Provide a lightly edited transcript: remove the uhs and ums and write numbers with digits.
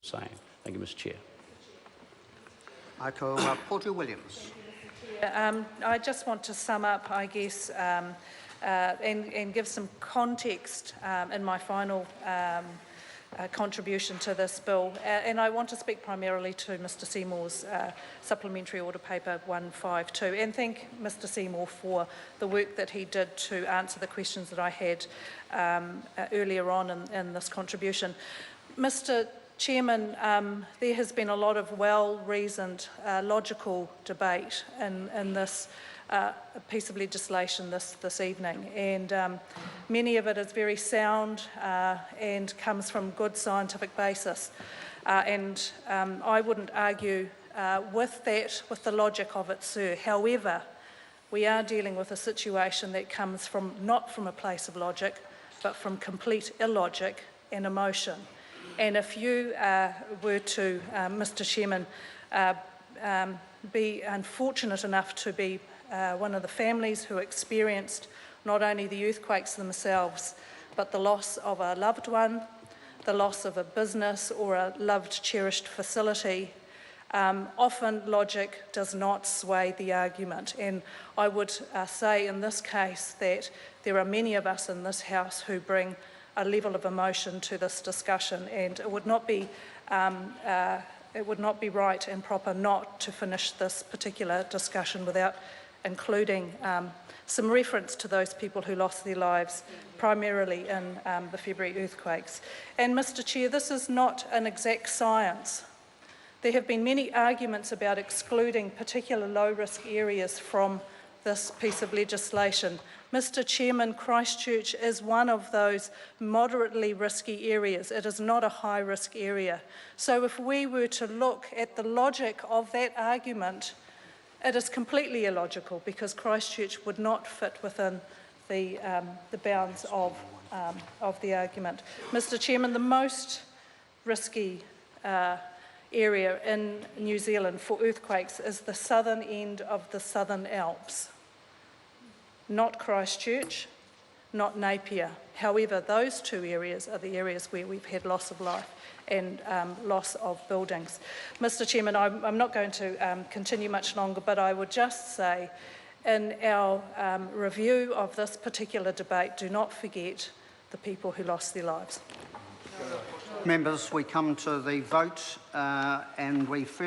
saying. Thank you, Mr. Chair. Porter Williams. I just want to sum up, I guess, and give some context in my final contribution to this bill. And I want to speak primarily to Mr Seymour's Supplementary Order Paper 152 and thank Mr Seymour for the work that he did to answer the questions that I had earlier on in this contribution. Mr Chairman, there has been a lot of well-reasoned, logical debate in this piece of legislation this evening, and many of it is very sound and comes from good scientific basis. And I wouldn't argue with the logic of it, sir. However, we are dealing with a situation that comes not from a place of logic, but from complete illogic and emotion. And if you were to, Mr Chairman, be unfortunate enough to be one of the families who experienced not only the earthquakes themselves, but the loss of a loved one, the loss of a business or a loved, cherished facility, often logic does not sway the argument. And I would say in this case that there are many of us in this House who bring a level of emotion to this discussion, and it would not be right and proper not to finish this particular discussion without including some reference to those people who lost their lives primarily in the February earthquakes. And Mr Chair, this is not an exact science. There have been many arguments about excluding particular low-risk areas from this piece of legislation. Mr Chairman, Christchurch is one of those moderately risky areas. It is not a high-risk area. So if we were to look at the logic of that argument, it is completely illogical because Christchurch would not fit within the bounds of the argument. Mr Chairman, the most risky area in New Zealand for earthquakes is the southern end of the Southern Alps. Not Christchurch, not Napier. However, those two areas are the areas where we've had loss of life and loss of buildings. Mr Chairman, I'm not going to continue much longer, but I would just say in our review of this particular debate, do not forget the people who lost their lives. Members, we come to the vote and we